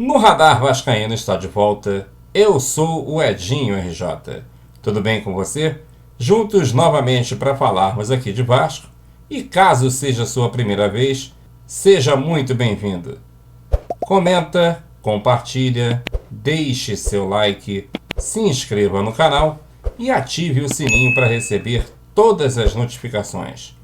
No Radar Vascaíno está de volta. Eu sou o Edinho RJ. Tudo bem com você? Juntos novamente para falarmos aqui de Vasco. E caso seja sua primeira vez, seja muito bem-vindo. Comenta, compartilha, deixe seu like, se inscreva no canal e ative o sininho para receber todas as notificações.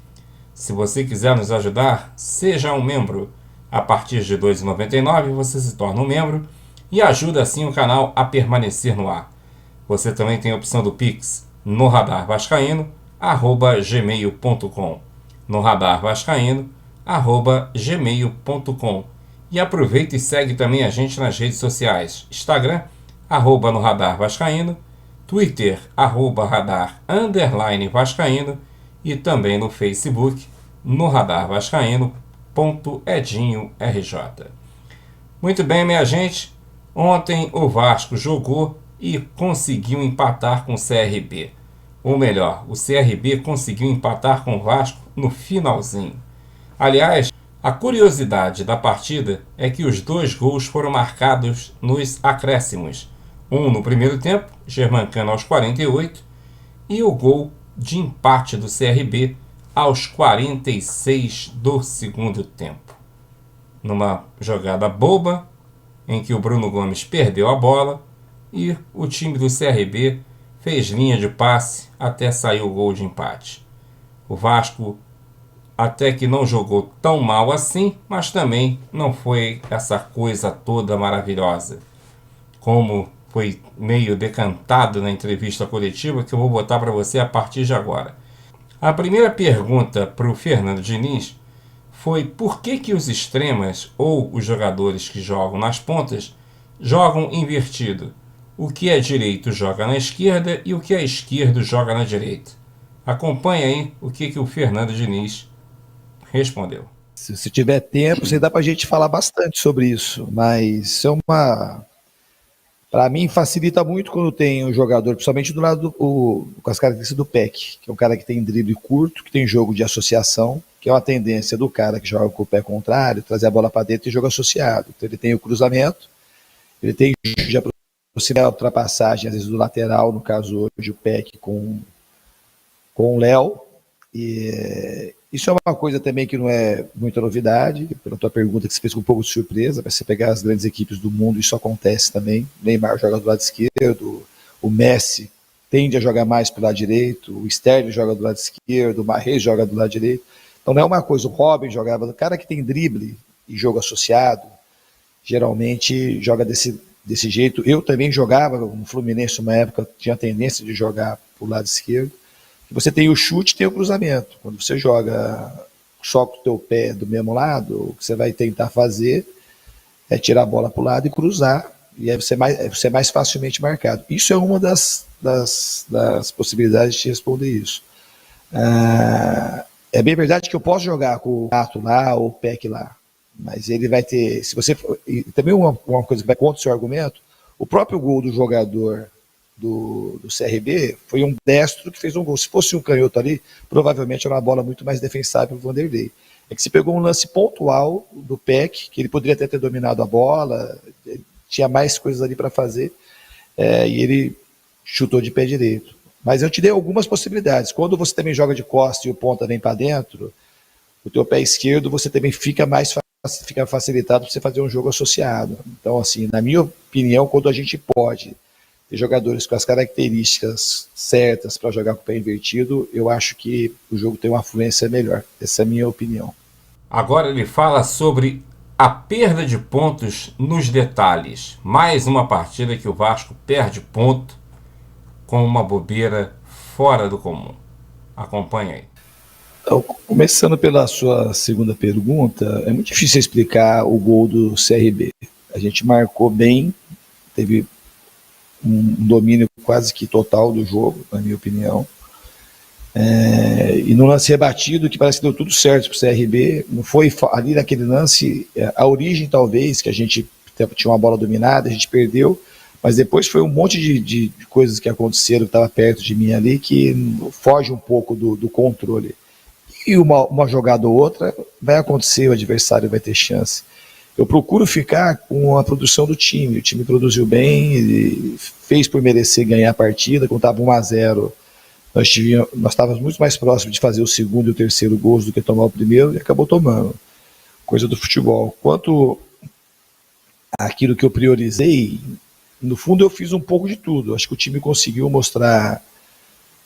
Se você quiser nos ajudar, seja um membro. A partir de R$ 2,99 você se torna um membro e ajuda assim o canal a permanecer no ar. Você também tem a opção do Pix no radarvascaíno@gmail.com no radarvascaíno@gmail.com. E aproveita e segue também a gente nas redes sociais. Instagram, no Radar Vascaíno, Twitter, @radar_vascaíno e também no Facebook, no Radar Vascaíno, Edinho RJ. Muito bem, minha gente. Ontem o Vasco jogou e conseguiu empatar com o CRB. Ou melhor, o CRB conseguiu empatar com o Vasco no finalzinho. Aliás, a curiosidade da partida é que os dois gols foram marcados nos acréscimos. Um no primeiro tempo, Germancano aos 48, e o gol de empate do CRB aos 46 do segundo tempo. Numa jogada boba, em que o Bruno Gomes perdeu a bola e o time do CRB fez linha de passe até sair o gol de empate. O Vasco até que não jogou tão mal assim, mas também não foi essa coisa toda maravilhosa, como foi meio decantado na entrevista coletiva que eu vou botar para você a partir de agora. A primeira pergunta para o Fernando Diniz foi por que os extremas ou os jogadores que jogam nas pontas jogam invertido. O que é direito joga na esquerda e o que é esquerdo joga na direita. Acompanhe aí o que o Fernando Diniz respondeu. Se tiver tempo, dá para a gente falar bastante sobre isso, mas é uma... Para mim, facilita muito quando tem um jogador, principalmente do lado com as características do PEC, que é um cara que tem drible curto, que tem jogo de associação, que é uma tendência do cara que joga com o pé contrário, trazer a bola para dentro e jogo associado. Então ele tem o cruzamento, ele tem de aproximar a ultrapassagem, às vezes do lateral, no caso hoje o PEC com o Léo. E isso é uma coisa também que não é muita novidade, pela tua pergunta que você fez com um pouco de surpresa, vai você pegar as grandes equipes do mundo, isso acontece também. O Neymar joga do lado esquerdo, o Messi tende a jogar mais pelo lado direito, o Sterling joga do lado esquerdo, o Mahrez joga do lado direito. Então não é uma coisa, o Robin jogava, o cara que tem drible e jogo associado, geralmente joga desse jeito. Eu também jogava no Fluminense, uma época, tinha a tendência de jogar pro lado esquerdo. Você tem o chute e tem o cruzamento. Quando você joga só com o teu pé do mesmo lado, o que você vai tentar fazer é tirar a bola para o lado e cruzar, e aí você é mais facilmente marcado. Isso é uma das possibilidades de te responder isso. É bem verdade que eu posso jogar com o Gato lá ou o PEC lá, mas ele vai ter... Se você e também uma coisa que vai contra o seu argumento, o próprio gol do jogador do CRB foi um destro que fez um gol. Se fosse um canhoto ali, provavelmente era uma bola muito mais defensável para o Vanderlei. É que se pegou um lance pontual do PEC, que ele poderia até ter dominado a bola, tinha mais coisas ali para fazer, e ele chutou de pé direito. Mas eu te dei algumas possibilidades. Quando você também joga de costa e o ponta vem para dentro, o teu pé esquerdo você também fica facilitado para você fazer um jogo associado. Então, assim, na minha opinião, quando a gente pode ter jogadores com as características certas para jogar com o pé invertido, eu acho que o jogo tem uma fluência melhor. Essa é a minha opinião. Agora ele fala sobre a perda de pontos nos detalhes. Mais uma partida que o Vasco perde ponto com uma bobeira fora do comum. Acompanhe aí. Então, começando pela sua segunda pergunta, é muito difícil explicar o gol do CRB. A gente marcou bem, teve um domínio quase que total do jogo, na minha opinião. E no lance rebatido, que parece que deu tudo certo para o CRB, não foi ali naquele lance, a origem talvez, que a gente tinha uma bola dominada, a gente perdeu, mas depois foi um monte de coisas que aconteceram, que estava perto de mim ali, que foge um pouco do controle. E uma jogada ou outra vai acontecer, o adversário vai ter chance. eu procuro ficar com a produção do time. O time produziu bem, ele fez por merecer ganhar a partida. Quando estava 1-0, nós estávamos muito mais próximos de fazer o segundo e o terceiro gols do que tomar o primeiro, e acabou tomando. Coisa do futebol. Quanto àquilo que eu priorizei, no fundo eu fiz um pouco de tudo. Acho que o time conseguiu mostrar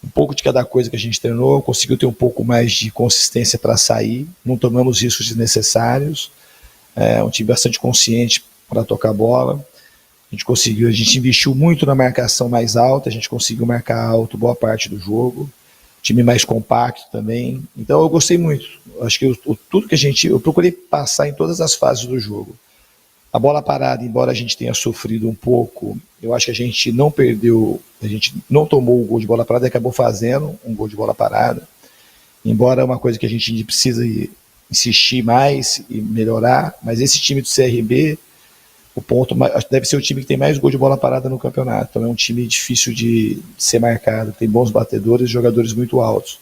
um pouco de cada coisa que a gente treinou, conseguiu ter um pouco mais de consistência para sair, não tomamos riscos desnecessários. É um time bastante consciente para tocar bola. A gente investiu muito na marcação mais alta, a gente conseguiu marcar alto boa parte do jogo. Time mais compacto também. Então eu gostei muito. Acho que tudo que eu procurei passar em todas as fases do jogo. A bola parada, embora a gente tenha sofrido um pouco, eu acho que a gente não perdeu, a gente não tomou o gol de bola parada e acabou fazendo um gol de bola parada. Embora é uma coisa que a gente precisa insistir mais e melhorar, mas esse time do CRB, o ponto deve ser o time que tem mais gol de bola parada no campeonato. Então é um time difícil de ser marcado, tem bons batedores e jogadores muito altos.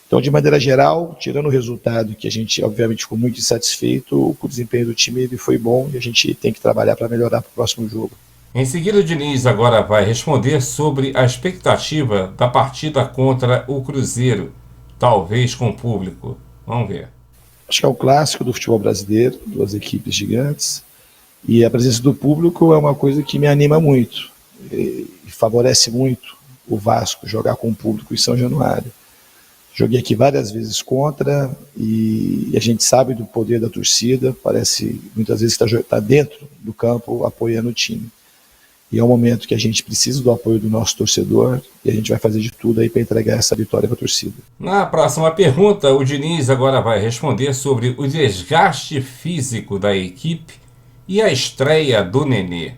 Então, de maneira geral, tirando o resultado, que a gente obviamente ficou muito insatisfeito, o desempenho do time ele foi bom e a gente tem que trabalhar para melhorar para o próximo jogo. Em seguida, o Diniz agora vai responder sobre a expectativa da partida contra o Cruzeiro, talvez com o público. Vamos ver. Acho que é o clássico do futebol brasileiro, duas equipes gigantes, e a presença do público é uma coisa que me anima muito e favorece muito o Vasco jogar com o público em São Januário. Joguei aqui várias vezes contra e a gente sabe do poder da torcida, parece muitas vezes que está dentro do campo apoiando o time. E é um momento que a gente precisa do apoio do nosso torcedor e a gente vai fazer de tudo aí para entregar essa vitória para a torcida. Na próxima pergunta, o Diniz agora vai responder sobre o desgaste físico da equipe e a estreia do Nenê.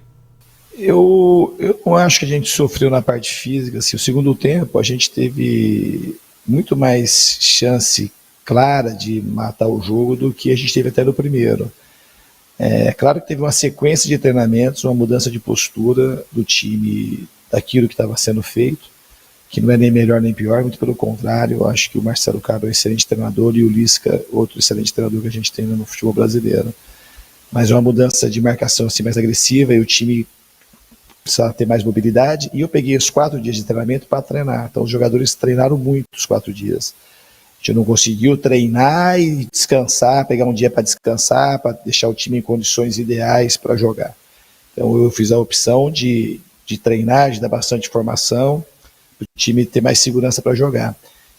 Eu não acho que a gente sofreu na parte física. Assim, o segundo tempo a gente teve muito mais chance clara de matar o jogo do que a gente teve até no primeiro. É claro que teve uma sequência de treinamentos, uma mudança de postura do time, daquilo que estava sendo feito, que não é nem melhor nem pior, muito pelo contrário. Eu acho que o Marcelo Cabo é um excelente treinador e o Lisca, outro excelente treinador que a gente tem no futebol brasileiro. Mas é uma mudança de marcação assim, mais agressiva e o time precisa ter mais mobilidade. E eu peguei os 4 dias de treinamento para treinar. Então os jogadores treinaram muito os 4 dias. A gente não conseguiu treinar e descansar, pegar um dia para descansar, para deixar o time em condições ideais para jogar. Então eu fiz a opção de treinar, de dar bastante formação, para o time ter mais segurança para jogar.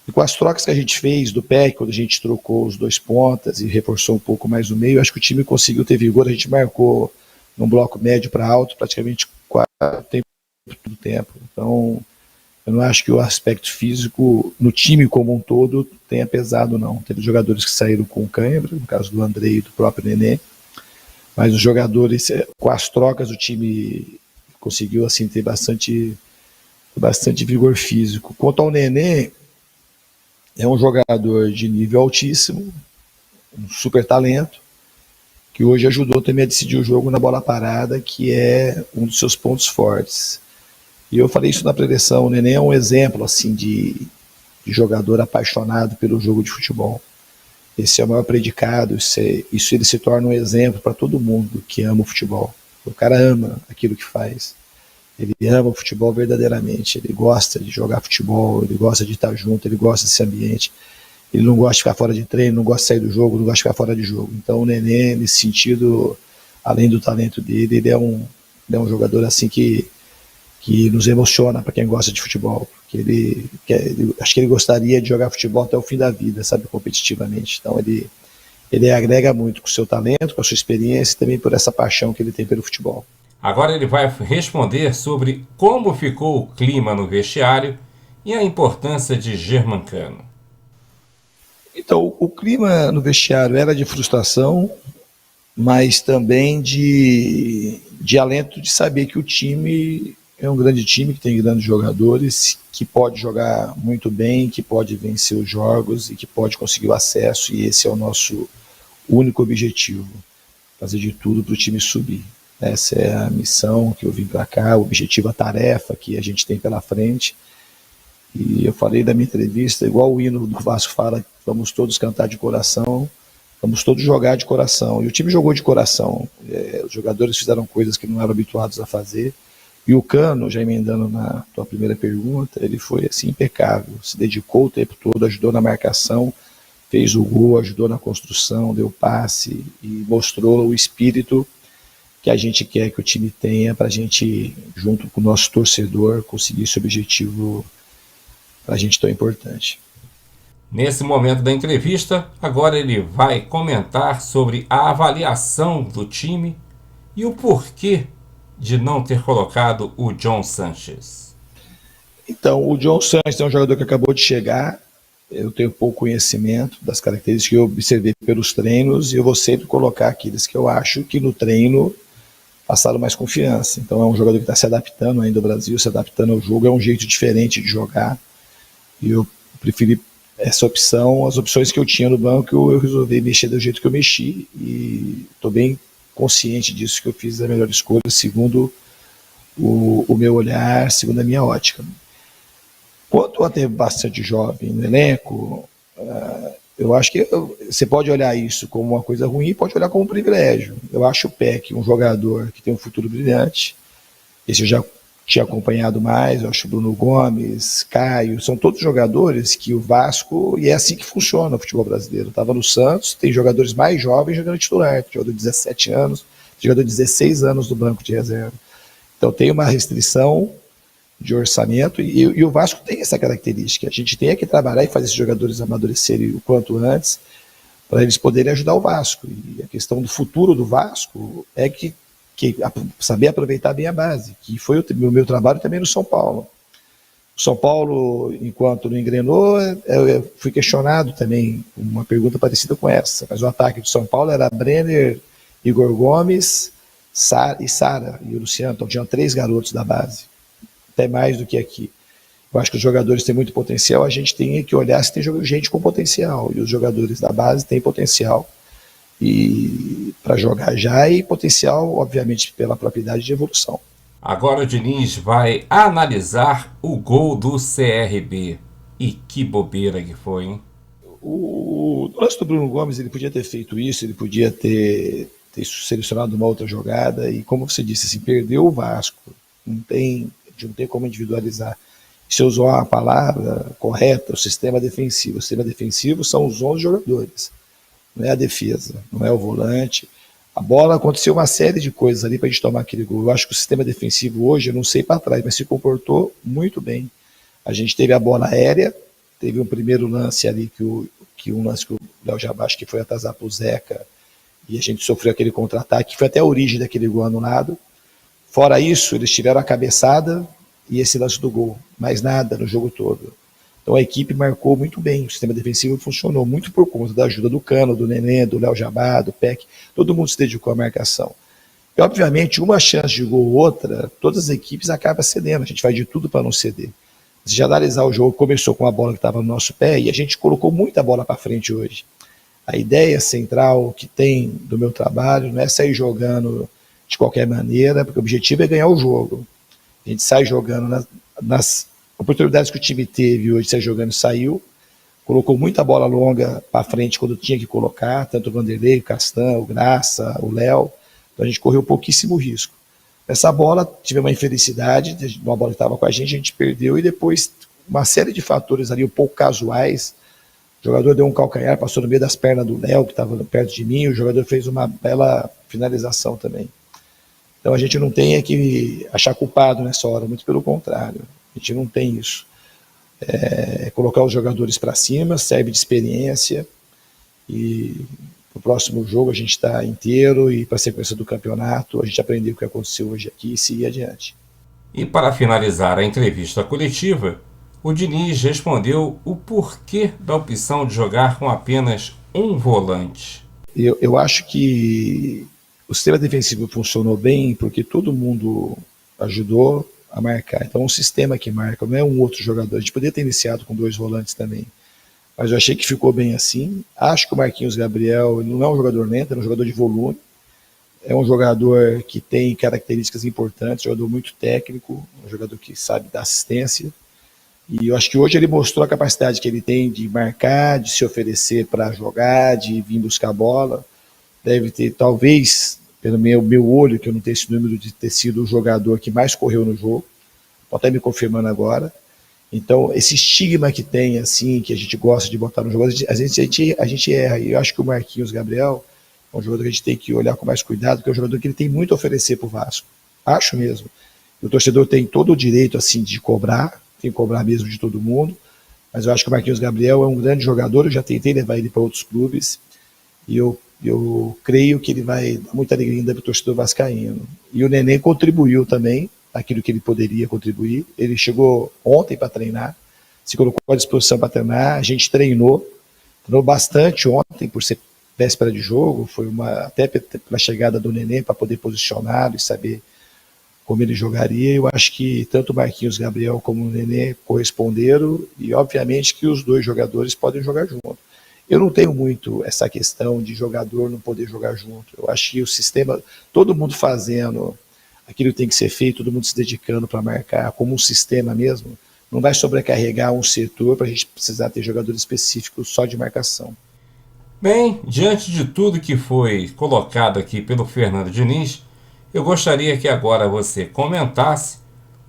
E com as trocas que a gente fez do PEC, quando a gente trocou os 2 pontas e reforçou um pouco mais o meio, acho que o time conseguiu ter vigor. A gente marcou num bloco médio para alto praticamente do tempo. Então, eu não acho que o aspecto físico no time como um todo tenha pesado, não. Teve jogadores que saíram com cãibra, no caso do Andrei e do próprio Nenê, mas os jogadores, com as trocas, o time conseguiu assim ter bastante vigor físico. Quanto ao Nenê, é um jogador de nível altíssimo, um super talento, que hoje ajudou também a decidir o jogo na bola parada, que é um dos seus pontos fortes. E eu falei isso na preleção, o Nenê é um exemplo assim de jogador apaixonado pelo jogo de futebol. Esse é o maior predicado, isso ele se torna um exemplo para todo mundo que ama o futebol. O cara ama aquilo que faz. Ele ama o futebol verdadeiramente, ele gosta de jogar futebol, ele gosta de estar junto, ele gosta desse ambiente. Ele não gosta de ficar fora de treino, não gosta de sair do jogo, não gosta de ficar fora de jogo. Então o Nenê, nesse sentido, além do talento dele, ele é um jogador assim que nos emociona para quem gosta de futebol. Porque acho que ele gostaria de jogar futebol até o fim da vida, sabe, competitivamente. Então ele agrega muito com o seu talento, com a sua experiência e também por essa paixão que ele tem pelo futebol. Agora ele vai responder sobre como ficou o clima no vestiário e a importância de Germancano. Então, o clima no vestiário era de frustração, mas também de alento de saber que o time é um grande time, que tem grandes jogadores, que pode jogar muito bem, que pode vencer os jogos e que pode conseguir o acesso, e esse é o nosso único objetivo, fazer de tudo para o time subir. Essa é a missão que eu vim para cá, o objetivo, a tarefa que a gente tem pela frente. E eu falei da minha entrevista, igual o hino do Vasco fala, vamos todos cantar de coração, Vamos todos jogar de coração. E o time jogou de coração. Os jogadores fizeram coisas que não eram habituados a fazer. E o Cano, já emendando na tua primeira pergunta, ele foi assim impecável. Se dedicou o tempo todo, ajudou na marcação, fez o gol, ajudou na construção, deu passe e mostrou o espírito que a gente quer que o time tenha para a gente, junto com o nosso torcedor, conseguir esse objetivo para a gente tão importante. Nesse momento da entrevista, agora ele vai comentar sobre a avaliação do time e o porquê de não ter colocado o John Sanchez. Então, o John Sanchez é um jogador que acabou de chegar. Eu tenho pouco conhecimento das características que eu observei pelos treinos e eu vou sempre colocar aqueles que eu acho que no treino passaram mais confiança. Então é um jogador que está se adaptando ainda ao Brasil, se adaptando ao jogo, é um jeito diferente de jogar. E eu preferi essa opção, as opções que eu tinha no banco, eu resolvi mexer do jeito que eu mexi e estou bem consciente disso, que eu fiz a melhor escolha, segundo o meu olhar, segundo a minha ótica. Quanto a ter bastante jovem no elenco, eu acho que você pode olhar isso como uma coisa ruim, pode olhar como um privilégio. Eu acho o Peck um jogador que tem um futuro brilhante. Esse eu já tinha acompanhado mais, eu acho o Bruno Gomes, Caio, são todos jogadores que o Vasco, e é assim que funciona o futebol brasileiro. Estava no Santos, tem jogadores mais jovens jogando titular, jogador de 17 anos, jogador de 16 anos do banco de reserva. Então tem uma restrição de orçamento e o Vasco tem essa característica. A gente tem que trabalhar e fazer esses jogadores amadurecerem o quanto antes para eles poderem ajudar o Vasco. E a questão do futuro do Vasco é que saber aproveitar bem a base, que foi o meu trabalho também no São Paulo. O São Paulo, enquanto não engrenou, eu fui questionado também, uma pergunta parecida com essa, mas o ataque do São Paulo era Brenner, Igor Gomes, e Sara e o Luciano, então tinham 3 garotos da base, até mais do que aqui. Eu acho que os jogadores têm muito potencial, a gente tem que olhar se tem gente com potencial, e os jogadores da base têm potencial e para jogar já, e potencial, obviamente, pela propriedade de evolução. Agora o Diniz vai analisar o gol do CRB. E que bobeira que foi, hein? O lance do Bruno Gomes, ele podia ter feito isso, ele podia ter selecionado uma outra jogada, e como você disse, assim, perdeu o Vasco, não tem como individualizar. Você usou a palavra correta, o sistema defensivo. O sistema defensivo são os 11 jogadores, não é a defesa, não é o volante. A bola, aconteceu uma série de coisas ali para a gente tomar aquele gol. Eu acho que o sistema defensivo hoje, eu não sei para trás, mas se comportou muito bem. A gente teve a bola aérea, teve um primeiro lance ali, um lance que o Léo Jabá, acho que foi atrasar para o Zeca, e a gente sofreu aquele contra-ataque, que foi até a origem daquele gol anulado. Fora isso, eles tiveram a cabeçada e esse lance do gol, mais nada no jogo todo. Então a equipe marcou muito bem, o sistema defensivo funcionou muito por conta da ajuda do Cano, do Nenê, do Léo Jabá, do Peck, todo mundo se dedicou à marcação. E obviamente, uma chance de gol ou outra, todas as equipes acabam cedendo, a gente faz de tudo para não ceder. Se já analisar o jogo, começou com a bola que estava no nosso pé e a gente colocou muita bola para frente hoje. A ideia central que tem do meu trabalho não é sair jogando de qualquer maneira, porque o objetivo é ganhar o jogo. A gente sai jogando nas oportunidades que o time teve hoje, sai jogando, saiu, colocou muita bola longa para frente quando tinha que colocar, tanto o Vanderlei, o Castan, o Graça, o Léo, então a gente correu pouquíssimo risco. Essa bola, tivemos uma infelicidade, uma bola que estava com a gente perdeu, e depois uma série de fatores ali um pouco casuais. O jogador deu um calcanhar, passou no meio das pernas do Léo, que estava perto de mim, o jogador fez uma bela finalização também. Então a gente não tem que achar culpado nessa hora, muito pelo contrário, a gente não tem isso. Colocar os jogadores para cima, serve de experiência, e no próximo jogo a gente está inteiro, e para a sequência do campeonato a gente aprendeu o que aconteceu hoje aqui e seguir adiante. E para finalizar a entrevista coletiva, o Diniz respondeu o porquê da opção de jogar com apenas um volante. Eu acho que o sistema defensivo funcionou bem porque todo mundo ajudou a marcar. Então, um sistema que marca, não é um outro jogador. A gente poderia ter iniciado com 2 volantes também, mas eu achei que ficou bem assim. Acho que o Marquinhos Gabriel, ele não é um jogador lento, é um jogador de volume. É um jogador que tem características importantes, um jogador muito técnico, um jogador que sabe dar assistência. E eu acho que hoje ele mostrou a capacidade que ele tem de marcar, de se oferecer para jogar, de vir buscar a bola. Deve ter, talvez, pelo meu olho, que eu não tenho esse número, de ter sido o jogador que mais correu no jogo. Pode estar me confirmando agora. Então, esse estigma que tem, assim, que a gente gosta de botar no jogo, a gente erra. E eu acho que o Marquinhos Gabriel é um jogador que a gente tem que olhar com mais cuidado, porque é um jogador que ele tem muito a oferecer para o Vasco. Acho mesmo. E o torcedor tem todo o direito, assim, de cobrar, tem que cobrar mesmo de todo mundo, mas eu acho que o Marquinhos Gabriel é um grande jogador, eu já tentei levar ele para outros clubes, e eu creio que ele vai dar muita alegria ainda para o torcedor vascaíno. E o Nenê contribuiu também, aquilo que ele poderia contribuir. Ele chegou ontem para treinar, se colocou à disposição para treinar, a gente treinou bastante ontem, por ser véspera de jogo, foi até pela chegada do Nenê, para poder posicioná-lo e saber como ele jogaria. Eu acho que tanto o Marquinhos Gabriel como o Nenê corresponderam, e obviamente que os dois jogadores podem jogar junto. Eu não tenho muito essa questão de jogador não poder jogar junto. Eu acho que o sistema, todo mundo fazendo aquilo que tem que ser feito, todo mundo se dedicando para marcar, como um sistema mesmo, não vai sobrecarregar um setor para a gente precisar ter jogadores específicos só de marcação. Bem, diante de tudo que foi colocado aqui pelo Fernando Diniz, eu gostaria que agora você comentasse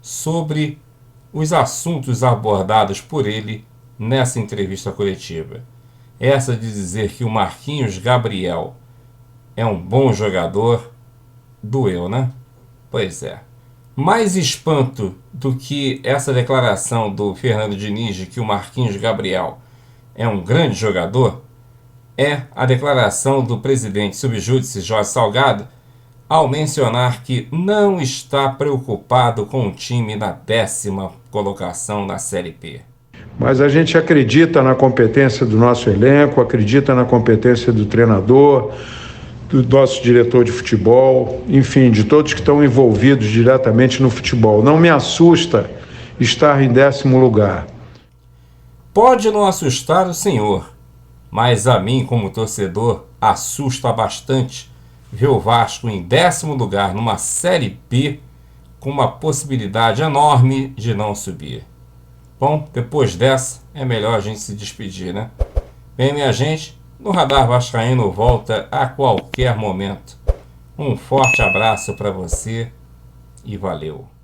sobre os assuntos abordados por ele nessa entrevista coletiva. Essa de dizer que o Marquinhos Gabriel é um bom jogador, doeu, né? Pois é. Mais espanto do que essa declaração do Fernando Diniz de que o Marquinhos Gabriel é um grande jogador é a declaração do presidente subjúdice Jorge Salgado ao mencionar que não está preocupado com o time na 10ª colocação na Série P. Mas a gente acredita na competência do nosso elenco, acredita na competência do treinador, do nosso diretor de futebol, enfim, de todos que estão envolvidos diretamente no futebol. Não me assusta estar em 10º lugar. Pode não assustar o senhor, mas a mim, como torcedor, assusta bastante ver o Vasco em 10º lugar numa Série B com uma possibilidade enorme de não subir. Bom, depois dessa, é melhor a gente se despedir, né? Bem, minha gente, no Radar Vascaíno volta a qualquer momento. Um forte abraço para você e valeu!